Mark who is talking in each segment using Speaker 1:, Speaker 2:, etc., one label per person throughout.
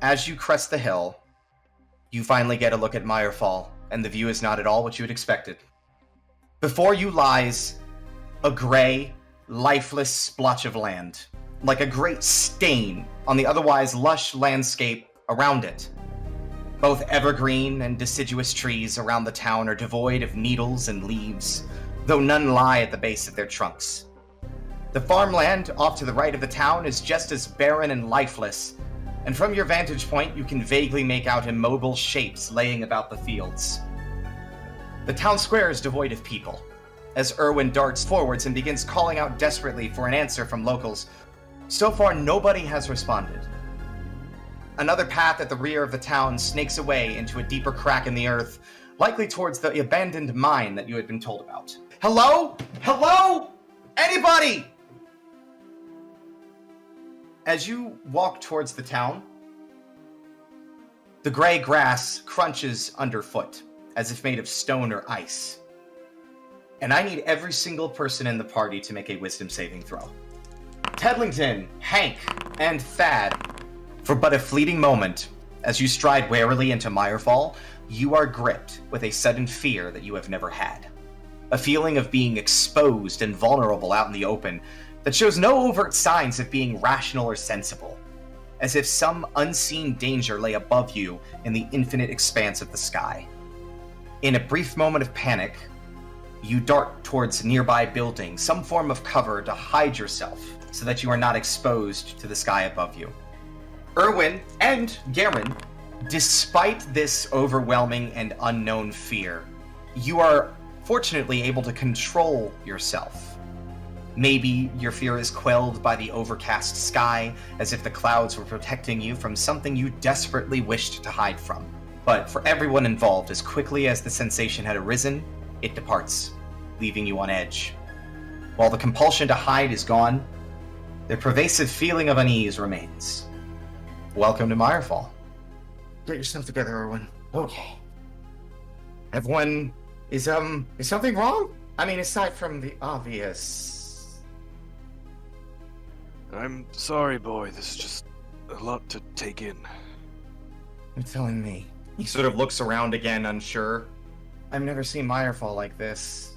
Speaker 1: As you crest the hill, you finally get a look at Myrefall, and the view is not at all what you had expected. Before you lies a gray, lifeless splotch of land, like a great stain on the otherwise lush landscape around it. Both evergreen and deciduous trees around the town are devoid of needles and leaves, though none lie at the base of their trunks. The farmland off to the right of the town is just as barren and lifeless, and from your vantage point you can vaguely make out immobile shapes laying about the fields. The town square is devoid of people, as Erwin darts forwards and begins calling out desperately for an answer from locals. So far, nobody has responded. Another path at the rear of the town snakes away into a deeper crack in the earth, likely towards the abandoned mine that you had been told about. Hello? Hello? Anybody? As you walk towards the town, the gray grass crunches underfoot, as if made of stone or ice. And I need every single person in the party to make a wisdom saving throw. Tedlington, Hank, and Thad. For but a fleeting moment, as you stride warily into Myrefall, you are gripped with a sudden fear that you have never had. A feeling of being exposed and vulnerable out in the open that shows no overt signs of being rational or sensible, as if some unseen danger lay above you in the infinite expanse of the sky. In a brief moment of panic, you dart towards nearby buildings, some form of cover to hide yourself so that you are not exposed to the sky above you. Erwin and Garan, despite this overwhelming and unknown fear, you are fortunately able to control yourself. Maybe your fear is quelled by the overcast sky, as if the clouds were protecting you from something you desperately wished to hide from. But for everyone involved, as quickly as the sensation had arisen, it departs, leaving you on edge. While the compulsion to hide is gone, the pervasive feeling of unease remains. Welcome to Myrefall. Get yourself together, Erwin. Okay. Everyone, is something wrong? I mean, aside from the obvious.
Speaker 2: I'm sorry, boy. This is just a lot to take in.
Speaker 1: You're telling me. He sort of looks around again, unsure. I've never seen Myrefall like this.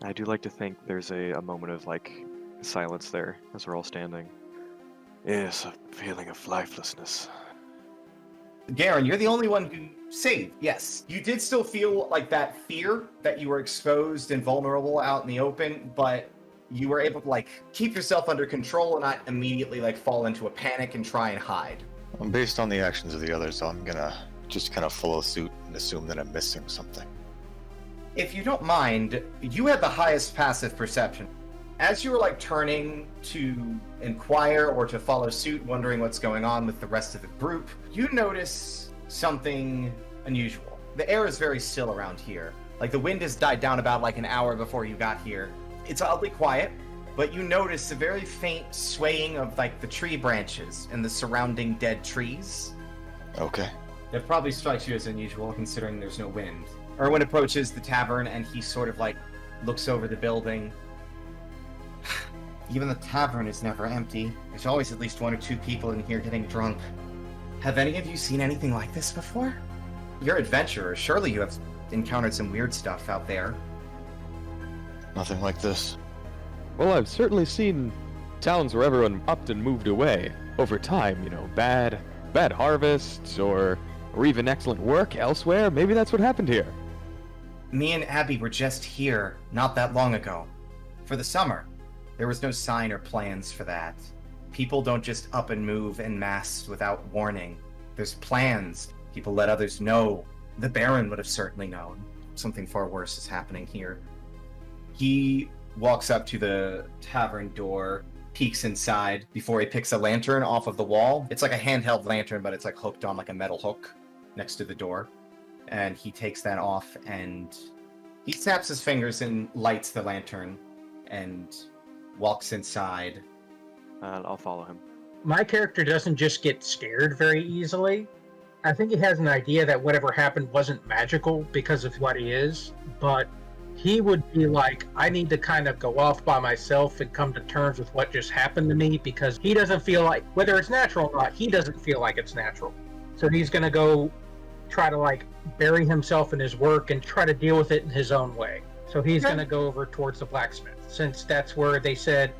Speaker 2: I do like to think there's a moment of, silence there as we're all standing. Yes, a feeling of lifelessness.
Speaker 1: Garan, you're the only one who saved, yes. You did still feel like that fear that you were exposed and vulnerable out in the open, but you were able to, keep yourself under control and not immediately, fall into a panic and try and hide.
Speaker 3: Based on the actions of the others, I'm gonna just kind of follow suit and assume that I'm missing something.
Speaker 1: If you don't mind, you had the highest passive perception. As you were turning to inquire or to follow suit, wondering what's going on with the rest of the group, you notice something unusual. The air is very still around here. The wind has died down about an hour before you got here. It's oddly quiet, but you notice a very faint swaying of the tree branches and the surrounding dead trees.
Speaker 3: Okay.
Speaker 1: That probably strikes you as unusual considering there's no wind. Erwin approaches the tavern and he sort of looks over the building. Even the tavern is never empty. There's always at least one or two people in here getting drunk. Have any of you seen anything like this before? You're adventurers. Surely you have encountered some weird stuff out there.
Speaker 3: Nothing like this.
Speaker 4: Well, I've certainly seen towns where everyone upped and moved away. Over time, bad harvests or even excellent work elsewhere. Maybe that's what happened here.
Speaker 1: Me and Abby were just here not that long ago. For the summer. There was no sign or plans for that. People don't just up and move en masse without warning. There's plans. People let others know. The Baron would have certainly known. Something far worse is happening here. He walks up to the tavern door, peeks inside before he picks a lantern off of the wall. It's like a handheld lantern, but it's hooked on a metal hook next to the door. And he takes that off and he snaps his fingers and lights the lantern and walks inside.
Speaker 2: I'll follow him.
Speaker 5: My character doesn't just get scared very easily. I think he has an idea that whatever happened wasn't magical because of what he is, but he would be I need to kind of go off by myself and come to terms with what just happened to me, because he doesn't feel whether it's natural or not, he doesn't feel like it's natural. So he's going to go try to like bury himself in his work and try to deal with it in his own way. So he's going to go over towards the blacksmith, since that's where they said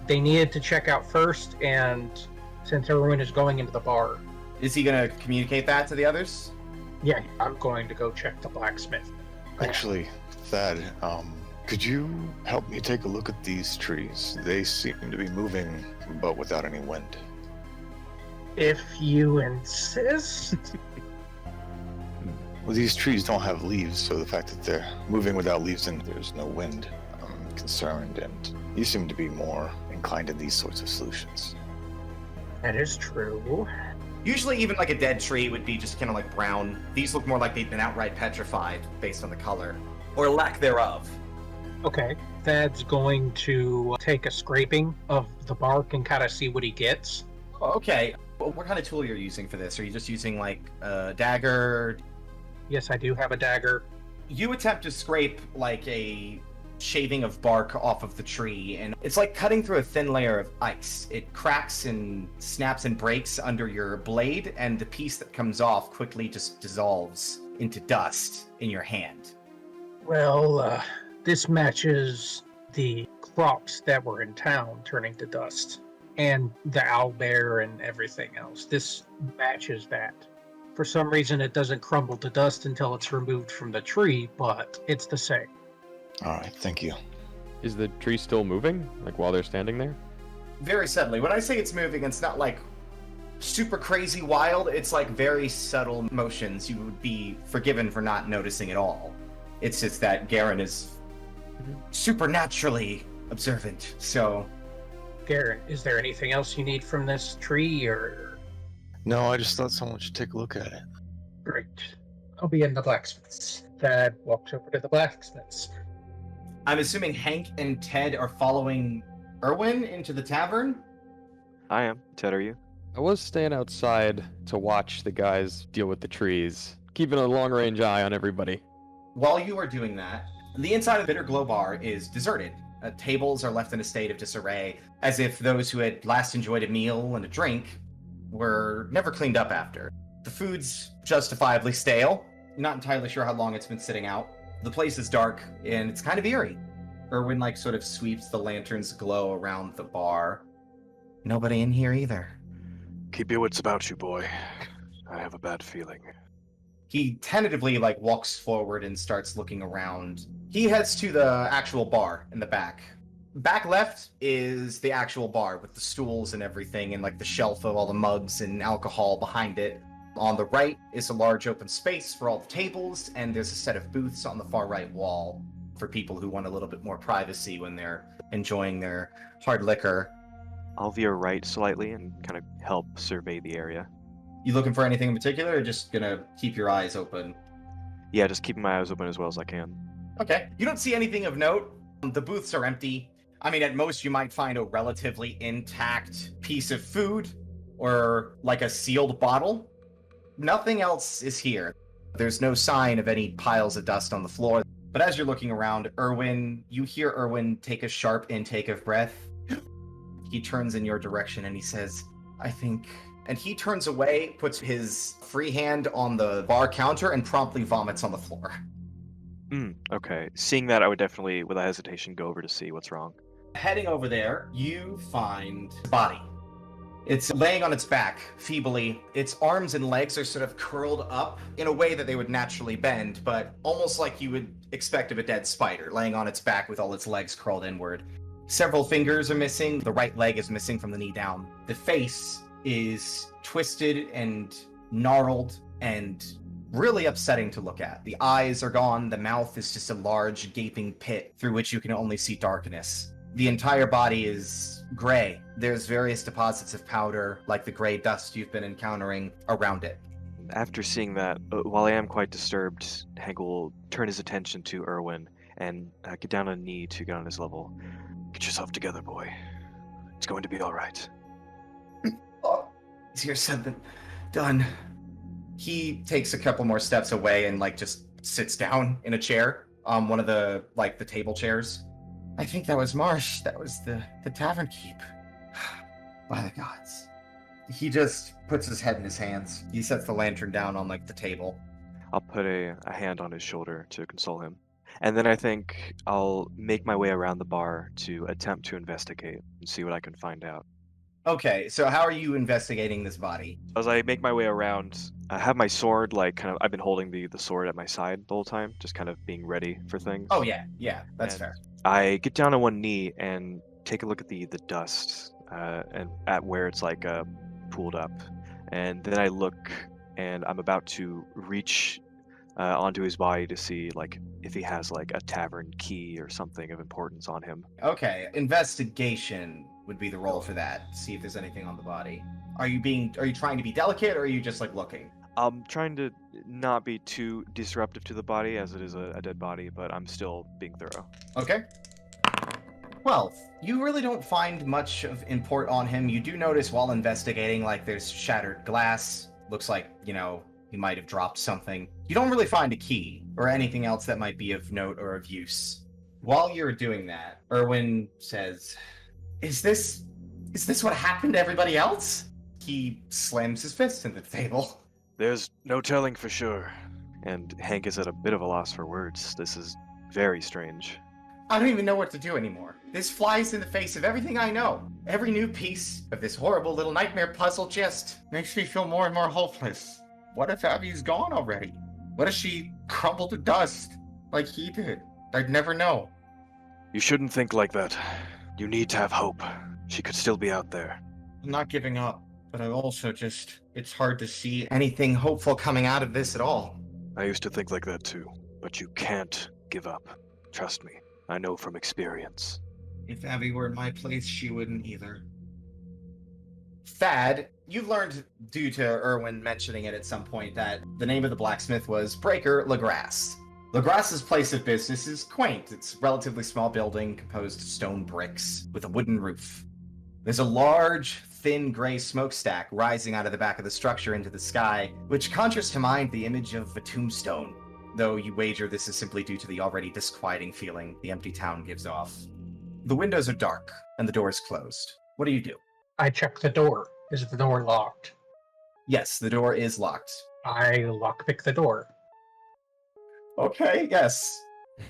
Speaker 5: they needed to check out first, and since Erwin is going into the bar.
Speaker 1: Is he going to communicate that to the others?
Speaker 5: Yeah, I'm going to go check the blacksmith.
Speaker 3: Actually, Thad, could you help me take a look at these trees? They seem to be moving, but without any wind.
Speaker 5: If you insist.
Speaker 3: Well, these trees don't have leaves, so the fact that they're moving without leaves and there's no wind, I'm concerned, and you seem to be more inclined in these sorts of solutions.
Speaker 5: That is true.
Speaker 1: Usually even like a dead tree would be just kind of like brown. These look more like they've been outright petrified based on the color, or lack thereof.
Speaker 5: Okay. Thad's going to take a scraping of the bark and kind of see what he gets.
Speaker 1: Okay. Well, what kind of tool you're using for this? Are you just using like a dagger?
Speaker 5: Yes, I do have a dagger.
Speaker 1: You attempt to scrape like a shaving of bark off of the tree, and it's like cutting through a thin layer of ice. It cracks and snaps and breaks under your blade, and the piece that comes off quickly just dissolves into dust in your hand.
Speaker 5: Well, this matches the crops that were in town turning to dust, and the owlbear and everything else. This matches that. For some reason, it doesn't crumble to dust until it's removed from the tree, but it's the same.
Speaker 3: All right, thank you.
Speaker 4: Is the tree still moving, like while they're standing there?
Speaker 1: Very subtly. When I say it's moving, it's not like super crazy wild. It's like very subtle motions you would be forgiven for not noticing at all. It's just that Garan is supernaturally observant, so...
Speaker 5: Garan, is there anything else you need from this tree, or...
Speaker 3: No, I just thought someone should take a look at it.
Speaker 5: Great. I'll be in the blacksmith's. Thad walks over to the blacksmith's.
Speaker 1: I'm assuming Hank and Ted are following Erwin into the tavern?
Speaker 2: I am. Ted, are you?
Speaker 4: I was staying outside to watch the guys deal with the trees, keeping a long-range eye on everybody.
Speaker 1: While you are doing that, the inside of the Bitter Glow Bar is deserted. Tables are left in a state of disarray, as if those who had last enjoyed a meal and a drink were never cleaned up after. The food's justifiably stale. Not entirely sure how long it's been sitting out. The place is dark, and it's kind of eerie. Erwin, like, sort of sweeps the lantern's glow around the bar. Nobody in here either.
Speaker 2: Keep your wits about you, boy. I have a bad feeling.
Speaker 1: He tentatively, like, walks forward and starts looking around. He heads to the actual bar in the back. Back left is the actual bar with the stools and everything, and like the shelf of all the mugs and alcohol behind it. On the right is a large open space for all the tables, and there's a set of booths on the far right wall for people who want a little bit more privacy when they're enjoying their hard liquor.
Speaker 2: I'll veer right slightly and kind of help survey the area.
Speaker 1: You looking for anything in particular, or just gonna keep your eyes open?
Speaker 2: Yeah, just keeping my eyes open as well as I can.
Speaker 1: Okay. You don't see anything of note. The booths are empty. I mean, at most you might find a relatively intact piece of food or like a sealed bottle. Nothing else is here. There's no sign of any piles of dust on the floor. But as you're looking around, you hear Erwin take a sharp intake of breath. He turns in your direction and he says, I think... And he turns away, puts his free hand on the bar counter, and promptly vomits on the floor.
Speaker 2: Okay. Seeing that, I would definitely, without hesitation, go over to see what's wrong.
Speaker 1: Heading over there, you find a body. It's laying on its back, feebly. Its arms and legs are sort of curled up in a way that they would naturally bend, but almost like you would expect of a dead spider, laying on its back with all its legs curled inward. Several fingers are missing. The right leg is missing from the knee down. The face is twisted and gnarled and really upsetting to look at. The eyes are gone. The mouth is just a large, gaping pit through which you can only see darkness. The entire body is gray. There's various deposits of powder, like the gray dust you've been encountering, around it.
Speaker 2: After seeing that, while I am quite disturbed, Hank will turn his attention to Erwin and get down on a knee to get on his level. Get yourself together, boy. It's going to be all right.
Speaker 1: Oh, easier said than done. He takes a couple more steps away and just sits down in a chair, one of the table chairs. I think that was Marsh. That was the tavern keep. By the gods. He just puts his head in his hands. He sets the lantern down on, like, the table.
Speaker 2: I'll put a hand on his shoulder to console him. And then I think I'll make my way around the bar to attempt to investigate and see what I can find out.
Speaker 1: Okay, so how are you investigating this body?
Speaker 2: As I make my way around, I have my sword, like, kind of, I've been holding the sword at my side the whole time, just kind of being ready for things.
Speaker 1: Oh, yeah, that's
Speaker 2: And
Speaker 1: fair.
Speaker 2: I get down on one knee and take a look at the dust and at where it's, like, pooled up. And then I look, and I'm about to reach onto his body to see, like, if he has, like, a tavern key or something of importance on him.
Speaker 1: Okay, investigation would be the role for that. See if there's anything on the body. Are you trying to be delicate, or are you just, like, looking?
Speaker 2: I'm trying to not be too disruptive to the body, as it is a dead body, but I'm still being thorough.
Speaker 1: Okay. Well, you really don't find much of import on him. You do notice while investigating, like, there's shattered glass. Looks like, he might have dropped something. You don't really find a key or anything else that might be of note or of use. While you're doing that, Erwin says, Is this what happened to everybody else? He slams his fist into the table.
Speaker 2: There's no telling for sure. And Hank is at a bit of a loss for words. This is very strange.
Speaker 1: I don't even know what to do anymore. This flies in the face of everything I know. Every new piece of this horrible little nightmare puzzle just makes me feel more and more hopeless. What if Abby's gone already? What if she crumbled to dust like he did? I'd never know.
Speaker 2: You shouldn't think like that. You need to have hope. She could still be out there.
Speaker 1: I'm not giving up, but I also it's hard to see anything hopeful coming out of this at all.
Speaker 2: I used to think like that too, but you can't give up. Trust me, I know from experience.
Speaker 1: If Abby were in my place, she wouldn't either. Thad, you've learned, due to Erwin mentioning it at some point, that the name of the blacksmith was Breaker Legrasse. Legrasse's place of business is quaint. It's a relatively small building composed of stone bricks with a wooden roof. There's a large, thin gray smokestack rising out of the back of the structure into the sky, which conjures to mind the image of a tombstone, though you wager this is simply due to the already disquieting feeling the empty town gives off. The windows are dark, and the door is closed. What do you do?
Speaker 5: I check the door. Is the door locked?
Speaker 1: Yes, the door is locked.
Speaker 5: I lockpick the door.
Speaker 1: Okay, yes.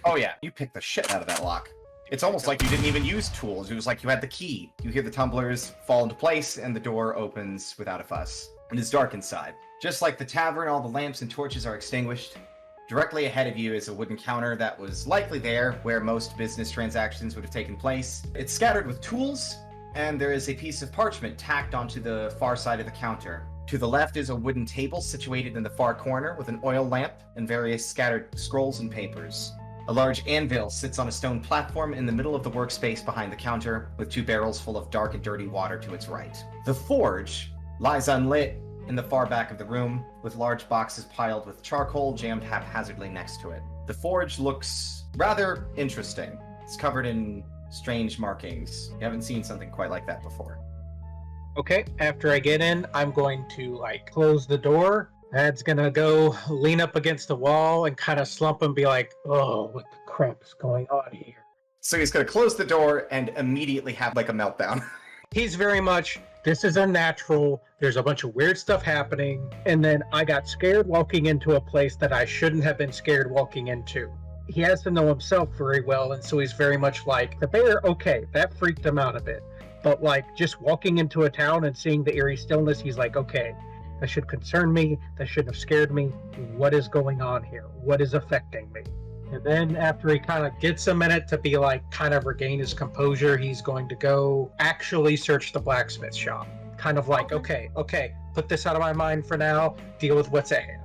Speaker 1: Oh yeah, you picked the shit out of that lock. It's almost like you didn't even use tools. It was like you had the key. You hear the tumblers fall into place, and the door opens without a fuss. It is dark inside. Just like the tavern, all the lamps and torches are extinguished. Directly ahead of you is a wooden counter that was likely there where most business transactions would have taken place. It's scattered with tools, and there is a piece of parchment tacked onto the far side of the counter. To the left is a wooden table situated in the far corner with an oil lamp and various scattered scrolls and papers. A large anvil sits on a stone platform in the middle of the workspace behind the counter, with 2 barrels full of dark and dirty water to its right. The forge lies unlit in the far back of the room, with large boxes piled with charcoal jammed haphazardly next to it. The forge looks rather interesting. It's covered in strange markings. You haven't seen something quite like that before.
Speaker 5: Okay, after I get in, I'm going to, close the door. Thad's gonna go lean up against the wall and kind of slump and be like, oh, what the crap is going on here?
Speaker 1: So he's going to close the door and immediately have, a meltdown.
Speaker 5: He's very much, this is unnatural, there's a bunch of weird stuff happening, and then I got scared walking into a place that I shouldn't have been scared walking into. He has to know himself very well, and so he's very much like, the bear, okay, that freaked him out a bit. But just walking into a town and seeing the eerie stillness, he's like, okay, that should concern me, that shouldn't have scared me. What is going on here? What is affecting me? And then after he kind of gets a minute to be kind of regain his composure, he's going to go actually search the blacksmith shop. Kind of okay, put this out of my mind for now, deal with what's at hand.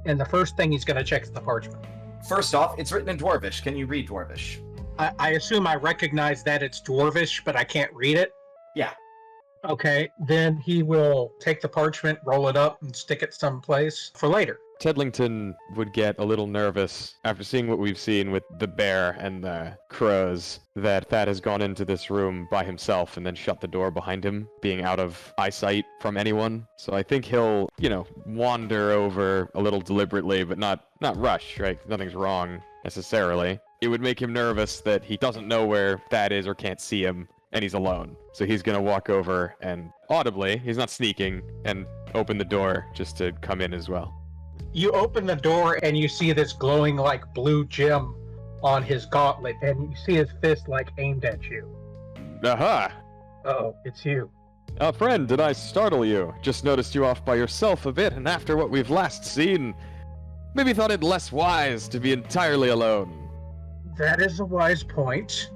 Speaker 5: And the first thing he's going to check is the parchment.
Speaker 1: First off, it's written in Dwarvish. Can you read Dwarvish?
Speaker 5: I assume I recognize that it's Dwarvish, but I can't read it.
Speaker 1: Yeah.
Speaker 5: Okay, then he will take the parchment, roll it up, and stick it someplace for later.
Speaker 4: Tedlington would get a little nervous after seeing what we've seen with the bear and the crows, that Thad has gone into this room by himself and then shut the door behind him, being out of eyesight from anyone. So I think he'll, wander over a little deliberately, but not rush, right? Nothing's wrong necessarily. It would make him nervous that he doesn't know where Thad is or can't see him, and he's alone. So he's gonna walk over and audibly, he's not sneaking, and open the door just to come in as well.
Speaker 5: You open the door and you see this glowing like blue gem on his gauntlet, and you see his fist like aimed at you.
Speaker 4: Aha!
Speaker 5: Oh, it's you.
Speaker 4: Friend, did I startle you? Just noticed you off by yourself a bit, and after what we've last seen, maybe thought it less wise to be entirely alone.
Speaker 5: That is a wise point.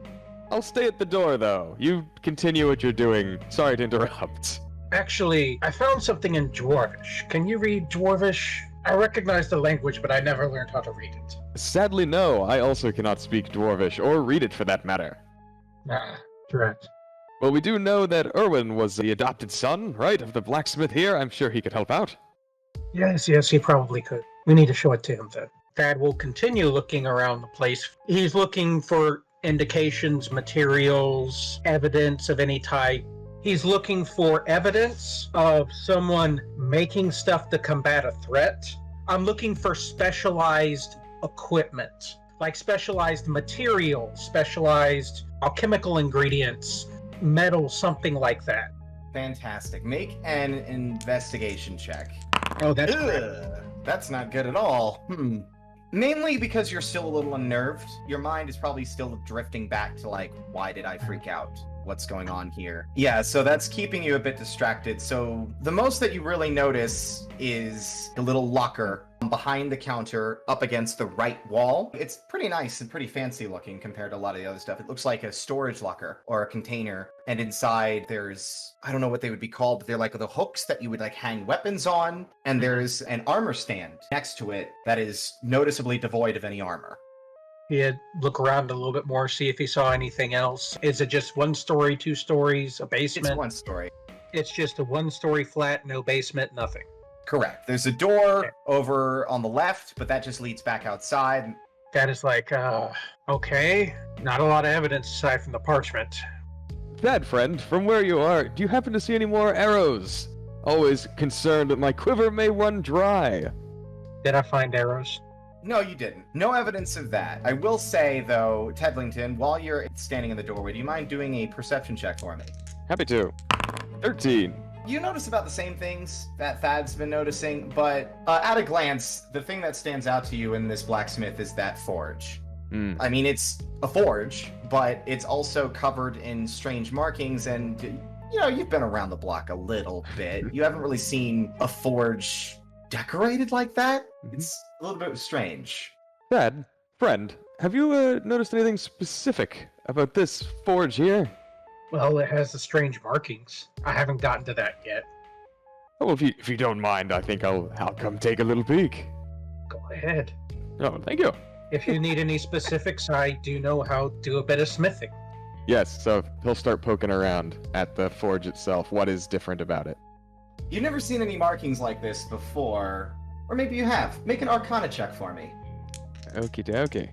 Speaker 4: I'll stay at the door, though. You continue what you're doing. Sorry to interrupt.
Speaker 5: Actually, I found something in Dwarvish. Can you read Dwarvish? I recognize the language, but I never learned how to read it.
Speaker 4: Sadly, no. I also cannot speak Dwarvish, or read it for that matter.
Speaker 5: Correct.
Speaker 4: Well, we do know that Erwin was the adopted son, right, of the blacksmith here. I'm sure he could help out.
Speaker 5: Yes, he probably could. We need to show it to him then. Thad will continue looking around the place. He's looking for indications, materials, evidence of any type. He's looking for evidence of someone making stuff to combat a threat. I'm looking for specialized equipment, like specialized materials, specialized alchemical ingredients, metal, something like that.
Speaker 1: Fantastic. Make an investigation check.
Speaker 5: Oh, that's
Speaker 1: Ugh, that's not good at all. Mainly because you're still a little unnerved. Your mind is probably still drifting back to like, why did I freak out? What's going on here? Yeah, so that's keeping you a bit distracted. So the most that you really notice is the little locker behind the counter up against the right wall. It's pretty nice and pretty fancy looking compared to a lot of the other stuff. It looks like a storage locker or a container. And inside there's, I don't know what they would be called, but they're like the hooks that you would like hang weapons on. And there's an armor stand next to it that is noticeably devoid of any armor.
Speaker 5: He'd look around a little bit more, see if he saw anything else. Is it just 1 story, 2 stories, a basement?
Speaker 1: It's 1 story.
Speaker 5: It's just a 1-story flat, no basement, nothing.
Speaker 1: Correct. There's a door over on the left, but that just leads back outside.
Speaker 5: That is like, okay. Not a lot of evidence aside from the parchment.
Speaker 4: Thad, friend, from where you are, do you happen to see any more arrows? Always concerned that my quiver may run dry.
Speaker 5: Did I find arrows?
Speaker 1: No, you didn't. No evidence of that. I will say, though, Tedlington, while you're standing in the doorway, do you mind doing a perception check for me?
Speaker 4: Happy to. 13.
Speaker 1: You notice about the same things that Thad's been noticing, but at a glance, the thing that stands out to you in this blacksmith is that forge. I mean, it's a forge, but it's also covered in strange markings, and, you know, you've been around the block a little bit. You haven't really seen a forge decorated like that. It's a little bit strange.
Speaker 4: Thad, friend, have you noticed anything specific about this forge here?
Speaker 5: Well, it has the strange markings. I haven't gotten to that yet.
Speaker 4: Oh, if you don't mind, I think I'll come take a little peek.
Speaker 5: Go ahead.
Speaker 4: Oh, thank you.
Speaker 5: If you need any specifics, I do know how to do a bit of smithing.
Speaker 4: Yes, so he'll start poking around at the forge itself. What is different about it?
Speaker 1: You've never seen any markings like this before. Or maybe you have. Make an Arcana check for me.
Speaker 4: Okie dokie.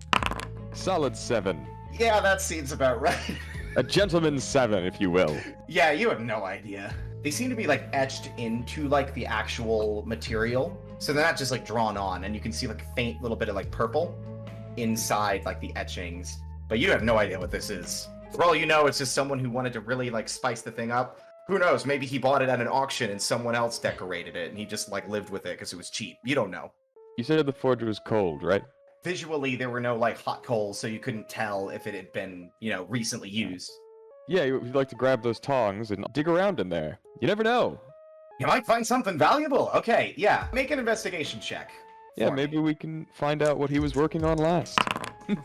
Speaker 4: Solid 7.
Speaker 1: Yeah, that seems about right.
Speaker 4: A gentleman's 7, if you will.
Speaker 1: Yeah, you have no idea. They seem to be like etched into like the actual material. So they're not just like drawn on, and you can see like a faint little bit of like purple inside like the etchings. But you have no idea what this is. For all you know, it's just someone who wanted to really like spice the thing up. Who knows? Maybe he bought it at an auction and someone else decorated it and he just like lived with it because it was cheap. You don't know.
Speaker 4: You said the forge was cold, right?
Speaker 1: Visually, there were no like hot coals, so you couldn't tell if it had been, you know, recently used.
Speaker 4: Yeah, you'd like to grab those tongs and dig around in there. You never know.
Speaker 1: You might find something valuable. Okay, yeah. Make an investigation check.
Speaker 4: Yeah, maybe we can find out what he was working on last.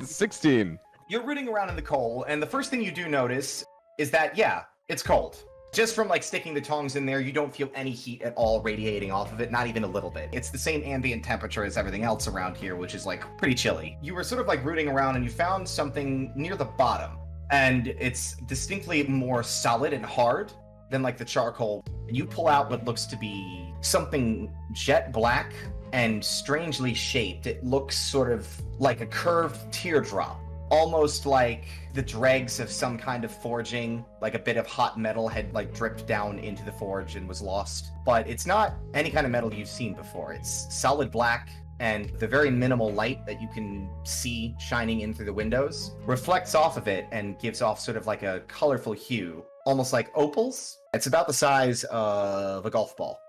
Speaker 4: 16.
Speaker 1: You're rooting around in the coal, and the first thing you do notice is that, yeah, it's cold. Just from like sticking the tongs in there, you don't feel any heat at all radiating off of it, not even a little bit. It's the same ambient temperature as everything else around here, which is like pretty chilly. You were sort of like rooting around and you found something near the bottom, and it's distinctly more solid and hard than like the charcoal. You pull out what looks to be something jet black and strangely shaped. It looks sort of like a curved teardrop. Almost like the dregs of some kind of forging, like a bit of hot metal had like dripped down into the forge and was lost. But it's not any kind of metal you've seen before. It's solid black, and the very minimal light that you can see shining in through the windows reflects off of it and gives off sort of like a colorful hue, almost like opals. It's about the size of a golf ball.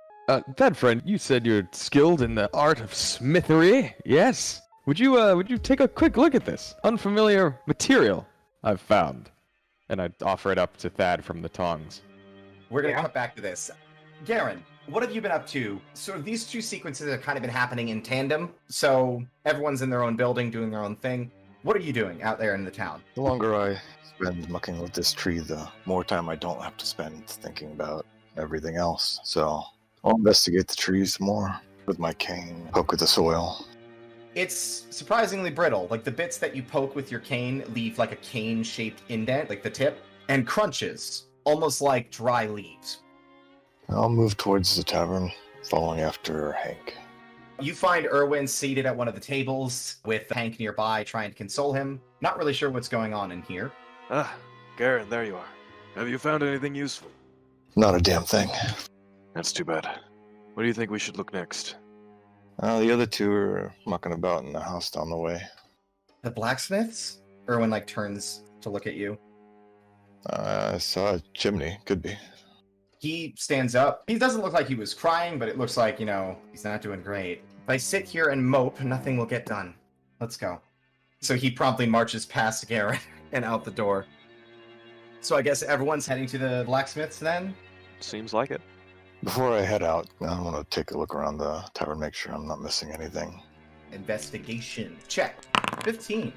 Speaker 4: Thad friend, you said you're skilled in the art of smithery, yes? Would you take a quick look at this unfamiliar material I've found? And I'd offer it up to Thad from the tongs.
Speaker 1: We're going to cut back to this. Garan, what have you been up to? Sort of these two sequences have kind of been happening in tandem, so everyone's in their own building doing their own thing. What are you doing out there in the town?
Speaker 3: The longer I spend mucking with this tree, the more time I don't have to spend thinking about everything else. So I'll investigate the trees more with my cane, poke with the soil.
Speaker 1: It's surprisingly brittle. Like the bits that you poke with your cane leave like a cane-shaped indent, like the tip, and crunches, almost like dry leaves.
Speaker 3: I'll move towards the tavern, following after Hank.
Speaker 1: You find Erwin seated at one of the tables with Hank nearby trying to console him. Not really sure what's going on in here.
Speaker 2: Ah, Garan, there you are. Have you found anything useful?
Speaker 3: Not a damn thing.
Speaker 2: That's too bad. Where do you think we should look next?
Speaker 3: The other two are mucking about in the house down the way.
Speaker 1: The blacksmiths? Erwin turns to look at you.
Speaker 3: I saw a chimney. Could be.
Speaker 1: He stands up. He doesn't look like he was crying, but it looks like, he's not doing great. If I sit here and mope, nothing will get done. Let's go. So he promptly marches past Garan and out the door. So I guess everyone's heading to the blacksmiths then?
Speaker 2: Seems like it.
Speaker 3: Before I head out, I want to take a look around the tavern, make sure I'm not missing anything.
Speaker 1: Investigation. Check. 15.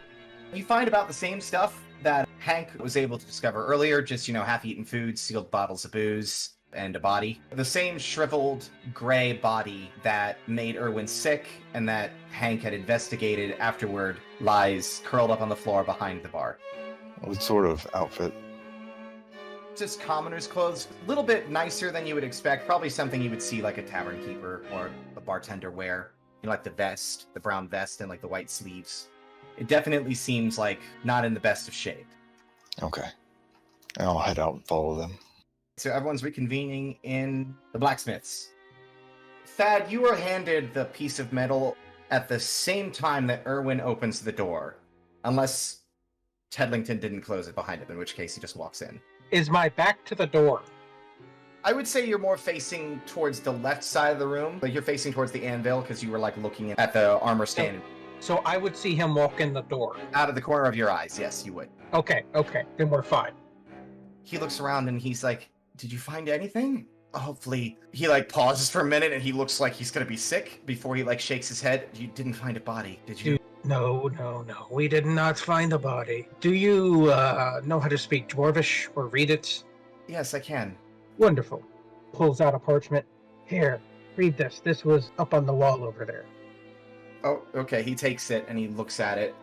Speaker 1: You find about the same stuff that Hank was able to discover earlier, just, half-eaten food, sealed bottles of booze, and a body. The same shriveled, gray body that made Erwin sick and that Hank had investigated afterward lies curled up on the floor behind the bar.
Speaker 3: What sort of outfit?
Speaker 1: Just commoner's clothes, a little bit nicer than you would expect, probably something you would see like a tavern keeper or a bartender wear. Like the vest, the brown vest, and like the white sleeves. It definitely seems like not in the best of shape.
Speaker 3: Okay. I'll head out and follow them.
Speaker 1: So everyone's reconvening in the blacksmiths. Thad, you are handed the piece of metal at the same time that Erwin opens the door. Unless Tedlington didn't close it behind him, in which case he just walks in.
Speaker 5: Is my back to the door?
Speaker 1: I would say you're more facing towards the left side of the room. Like you're facing towards the anvil because you were looking at the armor stand.
Speaker 5: So I would see him walk in the door.
Speaker 1: Out of the corner of your eyes, yes, you would.
Speaker 5: Okay, then we're fine.
Speaker 1: He looks around and he's like, did you find anything? Hopefully. He pauses for a minute and he looks like he's gonna be sick before he shakes his head. You didn't find a body, did you?
Speaker 5: No. We did not find a body. Do you know how to speak Dwarvish or read it?
Speaker 1: Yes, I can.
Speaker 5: Wonderful. Pulls out a parchment. Here, read this. This was up on the wall over there.
Speaker 1: Oh, okay. He takes it and he looks at it.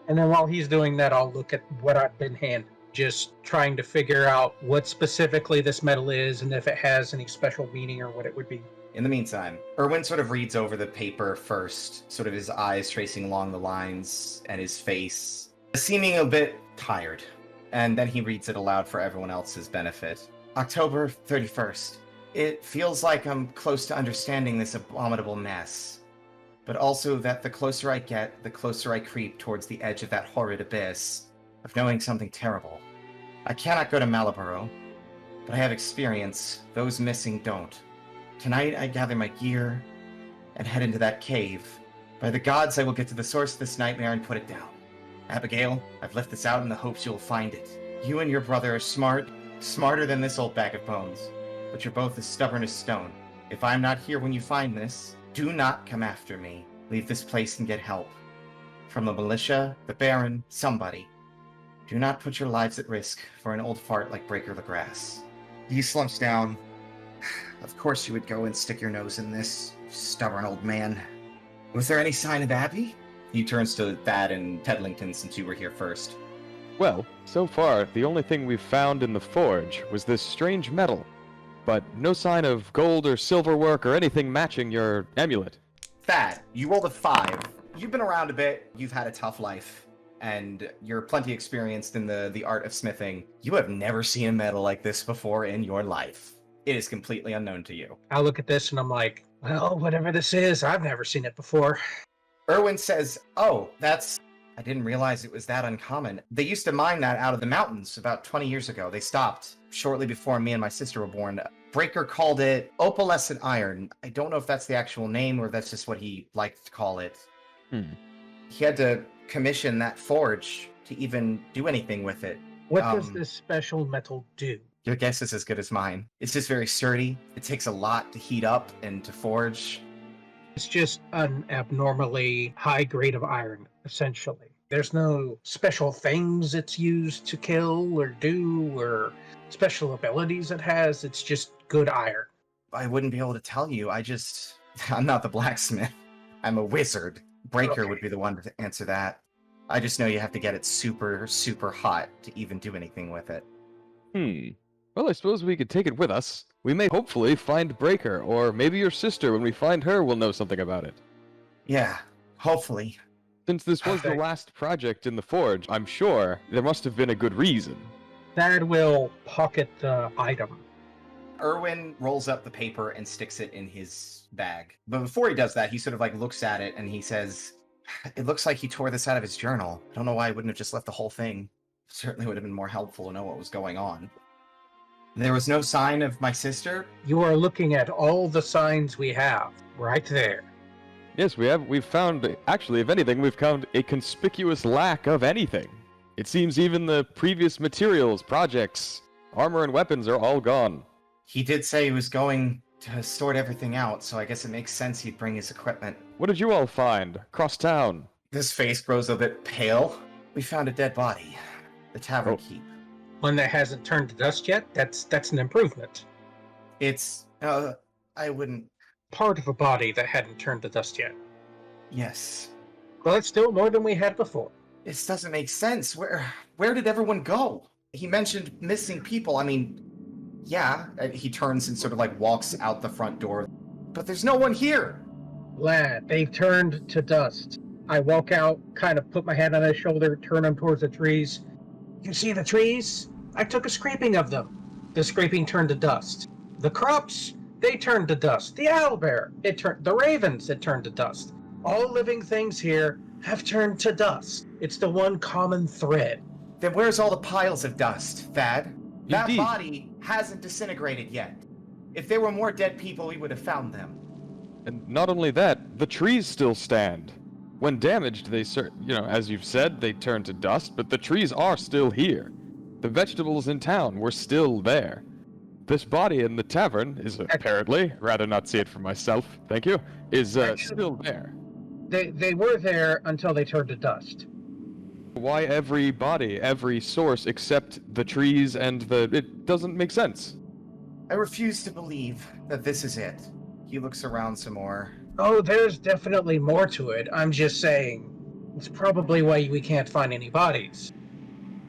Speaker 5: And then while he's doing that, I'll look at what I've been handed. Just trying to figure out what specifically this metal is and if it has any special meaning or what it would be.
Speaker 1: In the meantime, Erwin sort of reads over the paper first, sort of his eyes tracing along the lines and his face, seeming a bit tired. And then he reads it aloud for everyone else's benefit. October 31st. It feels like I'm close to understanding this abominable mess. But also that the closer I get, the closer I creep towards the edge of that horrid abyss of knowing something terrible. I cannot go to Maliborough, but I have experience. Those missing don't. Tonight I gather my gear and head into that cave. By the gods, I will get to the source of this nightmare and put it down. Abigail, I've left this out in the hopes you'll find it. You and your brother are smarter than this old bag of bones, but you're both as stubborn as stone. If I'm not here when you find this, do not come after me. Leave this place and get help. From the militia, the Baron, somebody. Do not put your lives at risk for an old fart like Breaker the Grass. He slumps down. Of course you would go and stick your nose in this, stubborn old man. Was there any sign of Abby? He turns to Thad and Tedlington since you were here first.
Speaker 4: Well, so far, the only thing we've found in the forge was this strange metal, but no sign of gold or silver work or anything matching your amulet.
Speaker 1: Thad, you rolled a 5. You've been around a bit, you've had a tough life, and you're plenty experienced in the art of smithing. You have never seen a metal like this before in your life. It is completely unknown to you.
Speaker 5: I look at this and I'm like, Well, whatever this is, I've never seen it before.
Speaker 1: Erwin says, "Oh, I didn't realize it was that uncommon. They used to mine that out of the mountains about 20 years ago. They stopped shortly before me and my sister were born. Breaker called it opalescent iron. I don't know if that's the actual name or that's just what he liked to call it. He had to commission that forge to even do anything with it.
Speaker 5: What does this special metal do?
Speaker 1: Your guess is as good as mine. It's just very sturdy. It takes a lot to heat up and to forge.
Speaker 5: It's just an abnormally high grade of iron, essentially. There's no special things it's used to kill or do or special abilities it has. It's just good iron.
Speaker 1: I wouldn't be able to tell you. I'm not the blacksmith. I'm a wizard. Breaker would be the one to answer that. I just know you have to get it super, super hot to even do anything with it.
Speaker 4: Well, I suppose we could take it with us. We may hopefully find Breaker, or maybe your sister, when we find her, will know something about it.
Speaker 1: Yeah, hopefully.
Speaker 4: Since this was the last project in the forge, I'm sure there must have been a good reason.
Speaker 5: Thad will pocket the item.
Speaker 1: Erwin rolls up the paper and sticks it in his bag. But before he does that, he sort of like looks at it and he says, "It looks like he tore this out of his journal. I don't know why he wouldn't have just left the whole thing. Certainly would have been more helpful to know what was going on." There was no sign of my sister?
Speaker 5: You are looking at all the signs we have, right there.
Speaker 4: Yes, we have. We've found, actually, if anything, we've found a conspicuous lack of anything. It seems even the previous materials, projects, armor and weapons are all gone.
Speaker 1: He did say he was going to sort everything out, so I guess it makes sense he'd bring his equipment.
Speaker 4: What did you all find? Across town?
Speaker 1: His face grows a bit pale. We found a dead body. The tavern keep.
Speaker 5: One that hasn't turned to dust yet? That's an improvement.
Speaker 1: It's, I wouldn't...
Speaker 5: Part of a body that hadn't turned to dust yet.
Speaker 1: Yes.
Speaker 5: Well, it's still more than we had before.
Speaker 1: This doesn't make sense. Where did everyone go? He mentioned missing people. I mean, yeah. He turns and sort of like walks out the front door. But there's no one here.
Speaker 5: Lad, they've turned to dust. I walk out, kind of put my hand on his shoulder, turn him towards the trees. You see the trees? I took a scraping of them. The scraping turned to dust. The crops, they turned to dust. The owlbear, the ravens, it turned to dust. All living things here have turned to dust. It's the one common thread.
Speaker 1: Then where's all the piles of dust, Thad? That
Speaker 4: Indeed.
Speaker 1: body hasn't disintegrated yet. If there were more dead people, we would have found them.
Speaker 4: And not only that, the trees still stand. When damaged, they as you've said, they turn to dust, but the trees are still here. The vegetables in town were still there. This body in the tavern is apparently, rather not see it for myself, thank you, is still there.
Speaker 5: They were there until they turned to dust.
Speaker 4: Why every body, every source except the trees and it doesn't make sense.
Speaker 1: I refuse to believe that this is it. He looks around some more.
Speaker 5: Oh, there's definitely more to it. I'm just saying, it's probably why we can't find any bodies.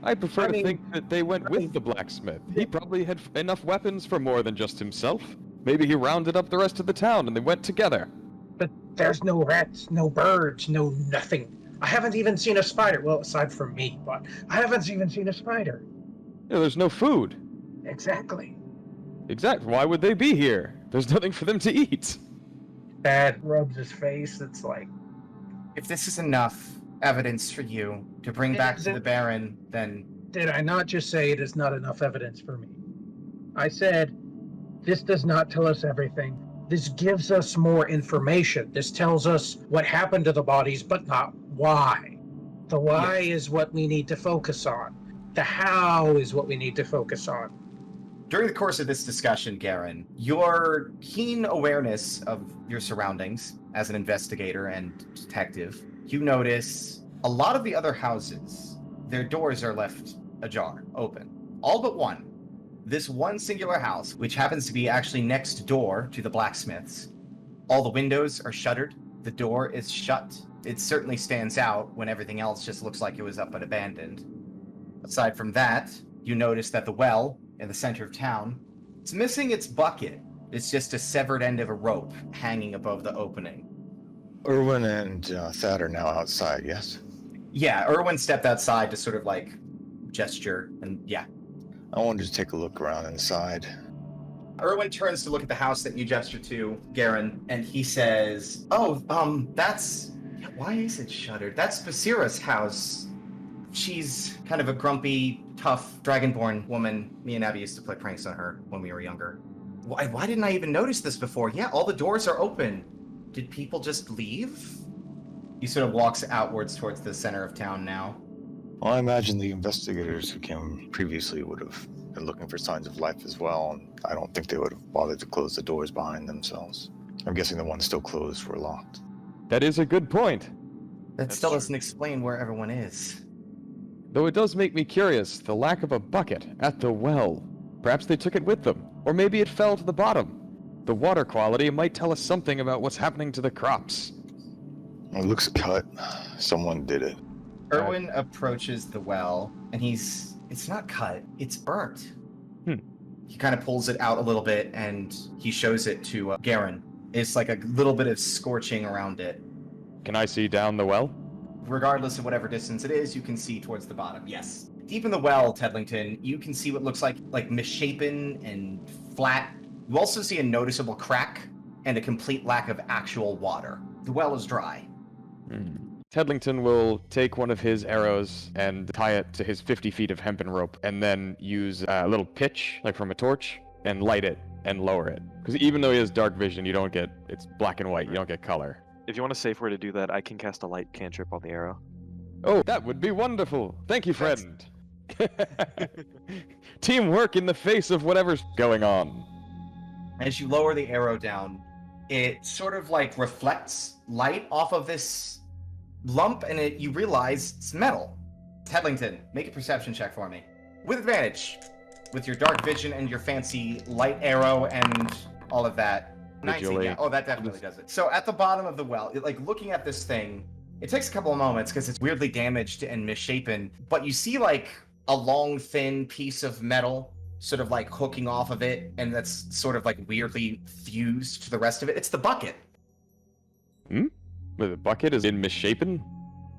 Speaker 4: I prefer to think that they went with the blacksmith. He probably had enough weapons for more than just himself. Maybe he rounded up the rest of the town and they went together.
Speaker 5: But there's no rats, no birds, no nothing. I haven't even seen a spider. Well, aside from me, but I haven't even seen a spider.
Speaker 4: Yeah, there's no food.
Speaker 5: Exactly.
Speaker 4: Exactly. Why would they be here? There's nothing for them to eat.
Speaker 5: Thad rubs his face. It's like...
Speaker 1: If this is enough evidence for you to bring back to the Baron, then...
Speaker 5: Did I not just say it is not enough evidence for me? I said, this does not tell us everything. This gives us more information. This tells us what happened to the bodies, but not why. The why is what we need to focus on. The how is what we need to focus on.
Speaker 1: During the course of this discussion, Garan, your keen awareness of your surroundings as an investigator and detective, you notice a lot of the other houses, their doors are left ajar, open. All but one. This one singular house, which happens to be actually next door to the blacksmith's, all the windows are shuttered. The door is shut. It certainly stands out when everything else just looks like it was up and abandoned. Aside from that, you notice that the well in the center of town, it's missing its bucket. It's just a severed end of a rope hanging above the opening.
Speaker 3: Erwin and Thad are now outside, yes?
Speaker 1: Yeah, Erwin stepped outside to sort of like gesture, and yeah.
Speaker 3: I wanted to take a look around inside.
Speaker 1: Erwin turns to look at the house that you gesture to, Garan, and he says, that's... Why is it shuttered? That's Basira's house. She's kind of a grumpy, tough, dragonborn woman. Me and Abby used to play pranks on her when we were younger. Why didn't I even notice this before? Yeah, all the doors are open. Did people just leave? He sort of walks outwards towards the center of town now.
Speaker 3: Well, I imagine the investigators who came previously would have been looking for signs of life as well, and I don't think they would have bothered to close the doors behind themselves. I'm guessing the ones still closed were locked.
Speaker 4: That is a good point.
Speaker 1: That
Speaker 2: That's
Speaker 1: still
Speaker 2: true.
Speaker 1: doesn't explain where everyone is.
Speaker 4: Though it does make me curious, the lack of a bucket at the well. Perhaps they took it with them, or maybe it fell to the bottom. The water quality might tell us something about what's happening to the crops.
Speaker 3: It looks cut. Someone did it.
Speaker 1: Erwin approaches the well, and it's not cut, it's burnt. He kind of pulls it out a little bit, and he shows it to Garan. It's like a little bit of scorching around it.
Speaker 4: Can I see down the well?
Speaker 1: Regardless of whatever distance it is, you can see towards the bottom, yes. Deep in the well, Tedlington, you can see what looks like misshapen and flat. You also see a noticeable crack and a complete lack of actual water. The well is dry.
Speaker 4: Tedlington will take one of his arrows and tie it to his 50 feet of hempen rope, and then use a little pitch, like from a torch, and light it and lower it. Because even though he has dark vision, it's black and white, you don't get color.
Speaker 2: If you want a safe way to do that, I can cast a light cantrip on the arrow.
Speaker 4: Oh, that would be wonderful. Thank you, friend. Teamwork in the face of whatever's going on.
Speaker 1: As you lower the arrow down, it sort of like reflects light off of this lump, and you realize it's metal. Tedlington, make a perception check for me. With advantage. With your dark vision and your fancy light arrow and all of that. 19,
Speaker 4: Visually.
Speaker 1: yeah. Oh, that definitely does it. So at the bottom of the well, looking at this thing, it takes a couple of moments because it's weirdly damaged and misshapen, but you see like a long, thin piece of metal sort of like hooking off of it, and that's sort of like weirdly fused to the rest of it. It's the bucket.
Speaker 4: The bucket is misshapen?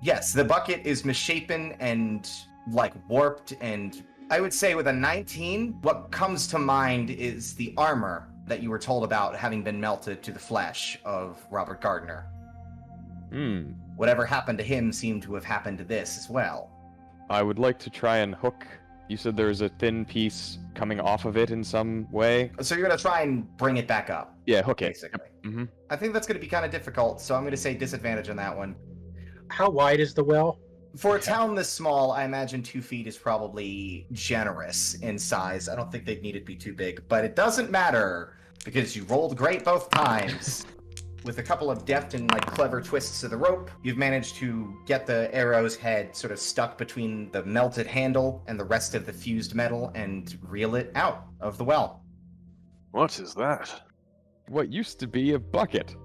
Speaker 1: Yes, the bucket is misshapen and like warped, and I would say with a 19, what comes to mind is the armor that you were told about having been melted to the flesh of Robert Gardner. Whatever happened to him seemed to have happened to this as well.
Speaker 4: I would like to try and hook. You said there's a thin piece coming off of it in some way?
Speaker 1: So you're going to try and bring it back up.
Speaker 4: Yeah, hook it.
Speaker 1: Basically.
Speaker 4: Mm-hmm.
Speaker 1: I think that's going to be kind of difficult, so I'm going to say disadvantage on that one.
Speaker 5: How wide is the well?
Speaker 1: For a town this small, I imagine 2 feet is probably generous in size. I don't think they'd need it to be too big, but it doesn't matter because you rolled great both times. With a couple of deft and like clever twists of the rope, you've managed to get the arrow's head sort of stuck between the melted handle and the rest of the fused metal and reel it out of the well.
Speaker 2: What is that?
Speaker 4: What used to be a bucket.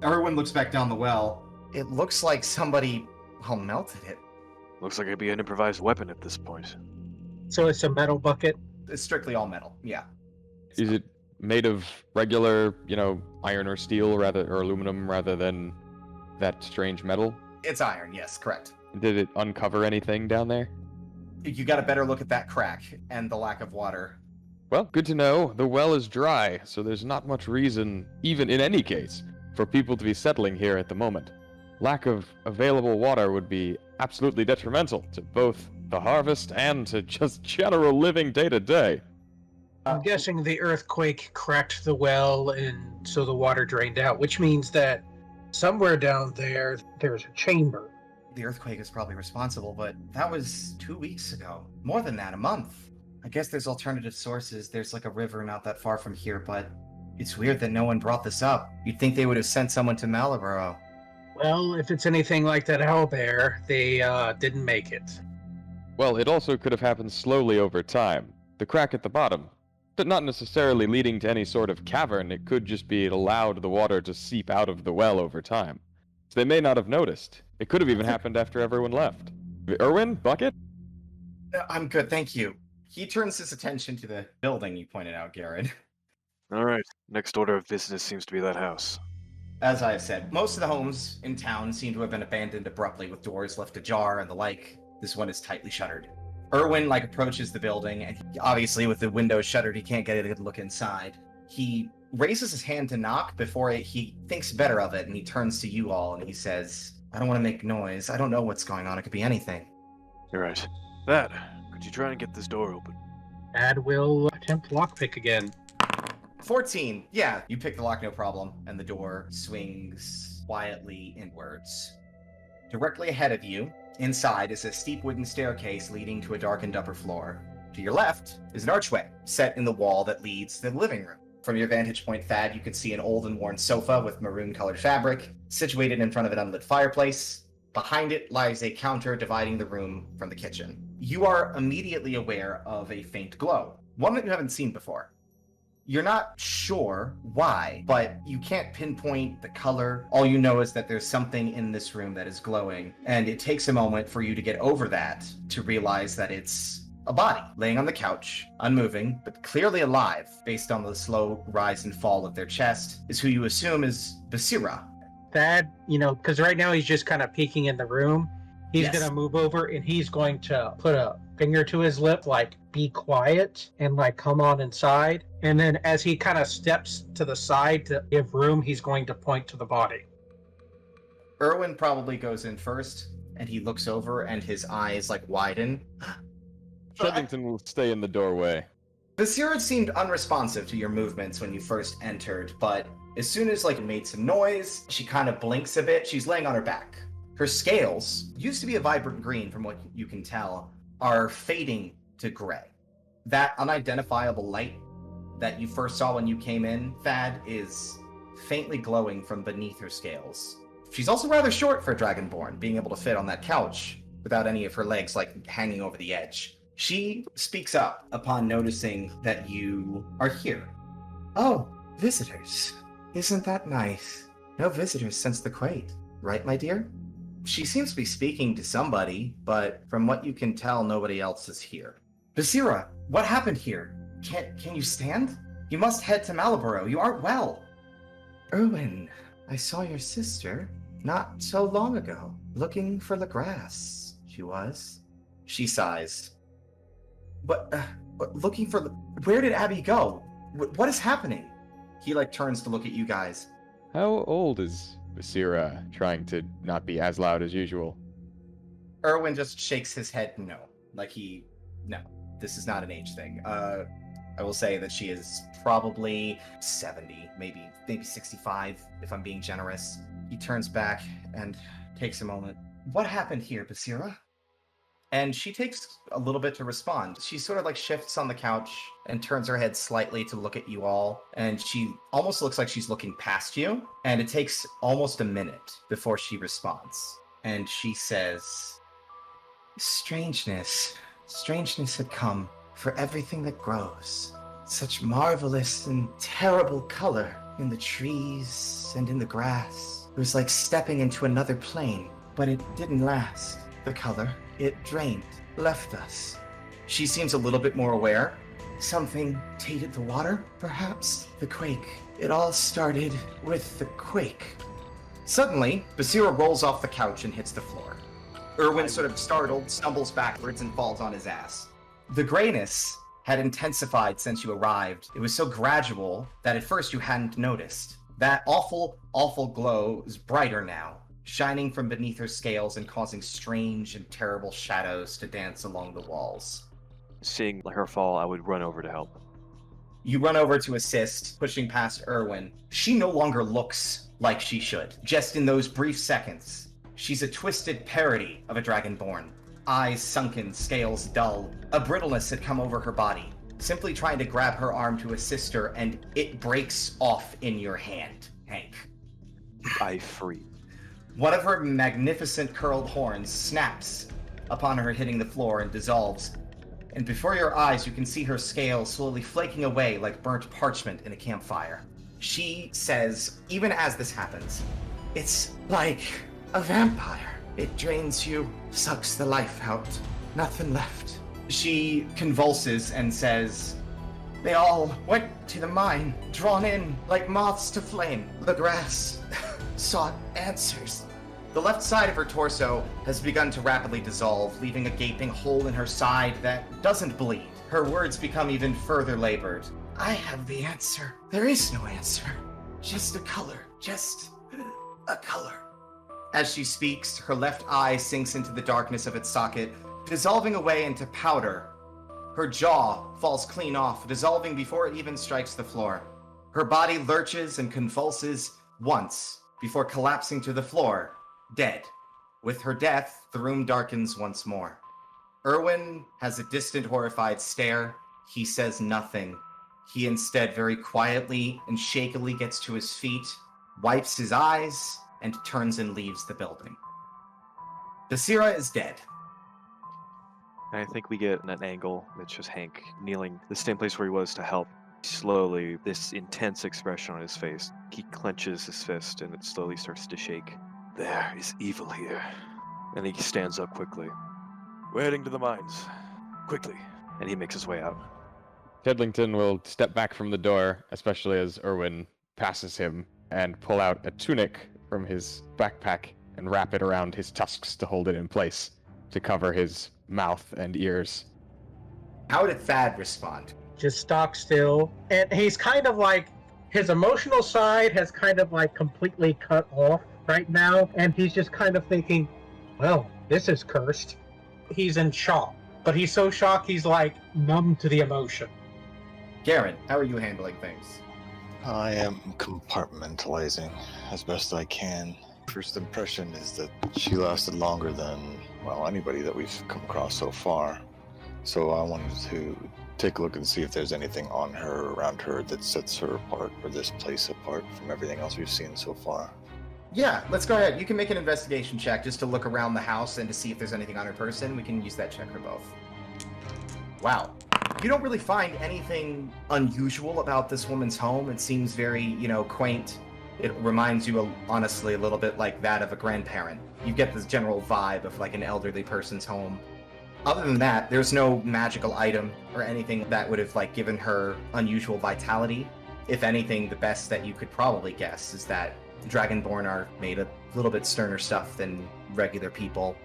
Speaker 1: Erwin looks back down the well. It looks like somebody melted it.
Speaker 2: Looks like it'd be an improvised weapon at this point.
Speaker 5: So it's a metal bucket?
Speaker 1: It's strictly all metal, yeah.
Speaker 4: Is it made of regular, iron or steel or aluminum rather than that strange metal?
Speaker 1: It's iron, yes, correct.
Speaker 4: Did it uncover anything down there?
Speaker 1: You got a better look at that crack and the lack of water.
Speaker 4: Well, good to know. The well is dry, so there's not much reason, even in any case, for people to be settling here at the moment. Lack of available water would be absolutely detrimental to both the harvest and to just general living day to day.
Speaker 5: I'm guessing the earthquake cracked the well and so the water drained out, which means that somewhere down there's a chamber.
Speaker 1: The earthquake is probably responsible, but that was 2 weeks ago. More than that, a month. I guess there's alternative sources. There's like a river not that far from here, but it's weird that no one brought this up. You'd think they would have sent someone to Maliborough.
Speaker 5: Well, if it's anything like that owlbear, they didn't make it.
Speaker 4: Well, it also could have happened slowly over time. The crack at the bottom, but not necessarily leading to any sort of cavern. It could just be it allowed the water to seep out of the well over time. So they may not have noticed. It could have even happened after everyone left. Erwin, bucket?
Speaker 1: I'm good, thank you. He turns his attention to the building you pointed out, Garrett.
Speaker 2: All right. Next order of business seems to be that house.
Speaker 1: As I have said, most of the homes in town seem to have been abandoned abruptly with doors left ajar and the like. This one is tightly shuttered. Erwin, approaches the building, and obviously with the windows shuttered, he can't get a good look inside. He raises his hand to knock before he thinks better of it, and he turns to you all, and he says, I don't want to make noise. I don't know what's going on. It could be anything.
Speaker 2: You're right. Thad, could you try and get this door open?
Speaker 5: Thad will attempt lockpick again.
Speaker 1: 14. Yeah, you pick the lock, no problem, and the door swings quietly inwards. Directly ahead of you, inside, is a steep wooden staircase leading to a darkened upper floor. To your left is an archway set in the wall that leads to the living room. From your vantage point, Thad, you can see an old and worn sofa with maroon-colored fabric, situated in front of an unlit fireplace. Behind it lies a counter dividing the room from the kitchen. You are immediately aware of a faint glow, one that you haven't seen before. You're not sure why, but you can't pinpoint the color. All you know is that there's something in this room that is glowing, and it takes a moment for you to get over that to realize that it's a body laying on the couch, unmoving, but clearly alive, based on the slow rise and fall of their chest, is who you assume is Basira.
Speaker 5: Thad, because right now he's just kind of peeking in the room. He's
Speaker 1: Yes.
Speaker 5: going to move over and he's going to put a finger to his lip, be quiet and come on inside. And then as he kind of steps to the side to give room, he's going to point to the body.
Speaker 1: Erwin probably goes in first, and he looks over and his eyes widen.
Speaker 4: Tedlington will stay in the doorway.
Speaker 1: Basira seemed unresponsive to your movements when you first entered, but as soon as you made some noise, she kind of blinks a bit. She's laying on her back. Her scales, used to be a vibrant green from what you can tell, are fading to gray. That unidentifiable light that you first saw when you came in, Thad, is faintly glowing from beneath her scales. She's also rather short for a Dragonborn, being able to fit on that couch without any of her legs hanging over the edge. She speaks up upon noticing that you are here. Oh, visitors. Isn't that nice? No visitors since the quake, right, my dear? She seems to be speaking to somebody, but from what you can tell, nobody else is here. Basira, what happened here? Can you stand? You must head to Maliborough. You aren't well. Erwin, I saw your sister not so long ago, looking for Legrasse. She was. She sighs. But looking for... Where did Abby go? What is happening? He turns to look at you guys.
Speaker 4: How old is Basira, trying to not be as loud as usual?
Speaker 1: Erwin just shakes his head no. No, this is not an age thing. I will say that she is probably 70, maybe 65, if I'm being generous. He turns back and takes a moment. What happened here, Basira? And she takes a little bit to respond. She sort of shifts on the couch and turns her head slightly to look at you all. And she almost looks like she's looking past you. And it takes almost a minute before she responds. And she says, Strangeness had come for everything that grows. Such marvelous and terrible color in the trees and in the grass. It was like stepping into another plane, but it didn't last. The color, it drained, left us. She seems a little bit more aware. Something tainted the water, perhaps? The quake. It all started with the quake. Suddenly, Basira rolls off the couch and hits the floor. Erwin, sort of startled, stumbles backwards and falls on his ass. The grayness had intensified since you arrived. It was so gradual that at first you hadn't noticed. That awful, awful glow is brighter now, shining from beneath her scales and causing strange and terrible shadows to dance along the walls.
Speaker 2: Seeing her fall, I would run over to help.
Speaker 1: You run over to assist, pushing past Erwin. She no longer looks like she should. Just in those brief seconds, she's a twisted parody of a Dragonborn. Eyes sunken, scales dull. A brittleness had come over her body. Simply trying to grab her arm to assist her, and it breaks off in your hand, Hank.
Speaker 2: I freeze.
Speaker 1: One of her magnificent curled horns snaps upon her hitting the floor and dissolves. And before your eyes, you can see her scales slowly flaking away like burnt parchment in a campfire. She says, even as this happens, it's like a vampire. It drains you, sucks the life out. Nothing left. She convulses and says, they all went to the mine, drawn in like moths to flame. The grass sought answers. The left side of her torso has begun to rapidly dissolve, leaving a gaping hole in her side that doesn't bleed. Her words become even further labored. I have the answer. There is no answer. Just a color. Just a color. As she speaks, her left eye sinks into the darkness of its socket, dissolving away into powder. Her jaw falls clean off, dissolving before it even strikes the floor. Her body lurches and convulses once, before collapsing to the floor, dead. With her death, the room darkens once more. Erwin has a distant, horrified stare. He says nothing. He instead very quietly and shakily gets to his feet, wipes his eyes, and turns and leaves the building. Basira is dead.
Speaker 2: I think we get an angle. It's just Hank kneeling the same place where he was to help. Slowly, this intense expression on his face. He clenches his fist and it slowly starts to shake. There is evil here. And he stands up quickly. We're heading to the mines. Quickly. And he makes his way out.
Speaker 4: Tedlington will step back from the door, especially as Erwin passes him, and pull out a tunic from his backpack and wrap it around his tusks to hold it in place, to cover his mouth and ears.
Speaker 1: How did Thad respond?
Speaker 5: Just stock still. And he's kind of like, his emotional side has kind of like completely cut off right now. And he's just kind of thinking, well, this is cursed. He's in shock. But he's so shocked he's like numb to the emotion.
Speaker 1: Garan, how are you handling things?
Speaker 3: I am compartmentalizing as best I can. First impression is that she lasted longer than, well, anybody that we've come across so far. So I wanted to take a look and see if there's anything on her, around her, that sets her apart, or this place apart from everything else we've seen so far.
Speaker 1: Yeah, let's go ahead. You can make an investigation check just to look around the house and to see if there's anything on her person. We can use that check for both. Wow. You don't really find anything unusual about this woman's home. It seems very, quaint. It reminds you, honestly, a little bit like that of a grandparent. You get this general vibe of like an elderly person's home. Other than that, there's no magical item or anything that would have like given her unusual vitality. If anything, the best that you could probably guess is that Dragonborn are made a little bit sterner stuff than regular people.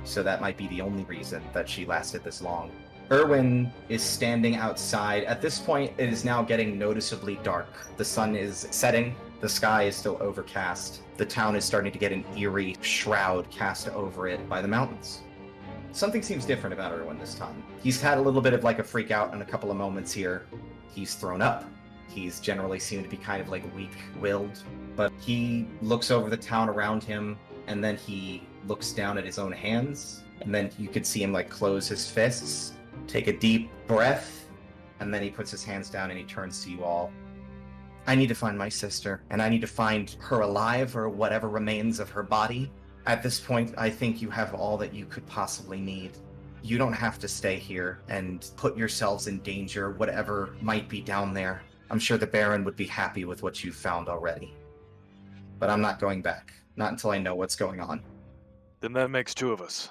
Speaker 1: So that might be the only reason that she lasted this long. Erwin is standing outside. At this point, it is now getting noticeably dark. The sun is setting. The sky is still overcast. The town is starting to get an eerie shroud cast over it by the mountains. Something seems different about Erwin this time. He's had a little bit of like a freak out in a couple of moments here. He's thrown up. He's generally seemed to be kind of like weak-willed. But he looks over the town around him, and then he looks down at his own hands, and then you could see him like close his fists, take a deep breath, and then he puts his hands down and he turns to you all. I need to find my sister, and I need to find her alive or whatever remains of her body. At this point, I think you have all that you could possibly need. You don't have to stay here and put yourselves in danger, whatever might be down there. I'm sure the Baron would be happy with what you've found already. But I'm not going back. Not until I know what's going on.
Speaker 2: Then that makes two of us.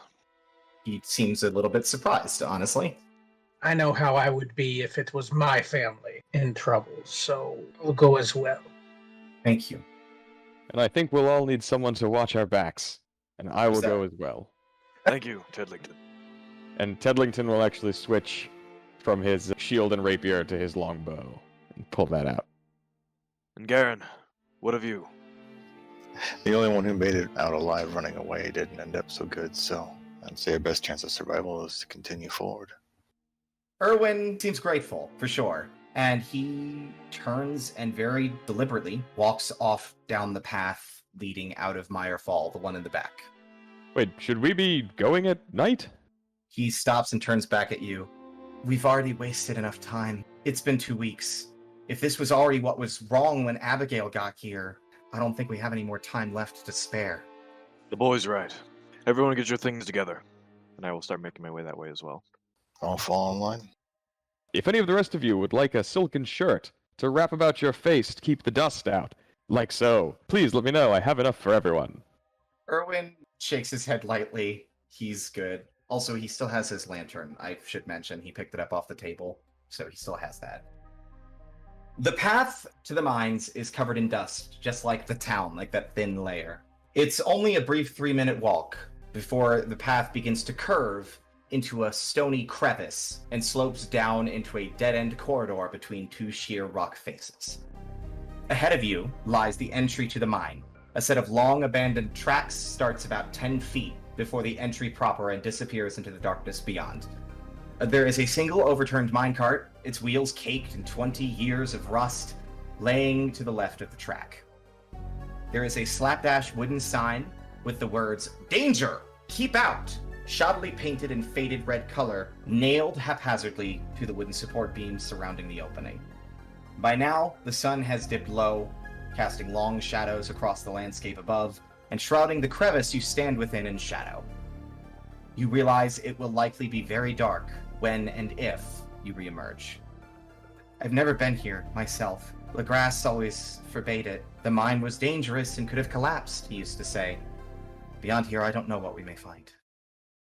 Speaker 1: He seems a little bit surprised, honestly.
Speaker 5: I know how I would be if it was my family in trouble, so I'll go as well.
Speaker 1: Thank you.
Speaker 4: And I think we'll all need someone to watch our backs. And I will go as well.
Speaker 2: Thank you, Tedlington.
Speaker 4: And Tedlington will actually switch from his shield and rapier to his longbow and pull that out.
Speaker 2: And Garan, what of you?
Speaker 3: The only one who made it out alive running away didn't end up so good, so I'd say our best chance of survival is to continue forward.
Speaker 1: Erwin seems grateful, for sure. And he turns and very deliberately walks off down the path leading out of Myrefall, the one in the back.
Speaker 4: Wait, should we be going at night?
Speaker 1: He stops and turns back at you. We've already wasted enough time. It's been 2 weeks. If this was already what was wrong when Abigail got here, I don't think we have any more time left to spare.
Speaker 2: The boy's right. Everyone get your things together. And I will start making my way that way as well.
Speaker 3: I'll fall in line.
Speaker 4: If any of the rest of you would like a silken shirt to wrap about your face to keep the dust out, like so, please let me know. I have enough for everyone.
Speaker 1: Erwin shakes his head lightly. He's good. Also, he still has his lantern. I should mention he picked it up off the table, so he still has that. The path to the mines is covered in dust, just like the town, like that thin layer. It's only a brief 3-minute walk before the path begins to curve into a stony crevice and slopes down into a dead-end corridor between two sheer rock faces. Ahead of you lies the entry to the mine. A set of long abandoned tracks starts about 10 feet before the entry proper and disappears into the darkness beyond. There is a single overturned minecart, its wheels caked in 20 years of rust, laying to the left of the track. There is a slapdash wooden sign with the words, "Danger! Keep out!" shoddily painted in faded red color, nailed haphazardly to the wooden support beams surrounding the opening. By now, the sun has dipped low, casting long shadows across the landscape above, and shrouding the crevice you stand within in shadow. You realize it will likely be very dark when and if you reemerge. I've never been here, myself. Legrasse always forbade it. The mine was dangerous and could have collapsed, he used to say. Beyond here, I don't know what we may find.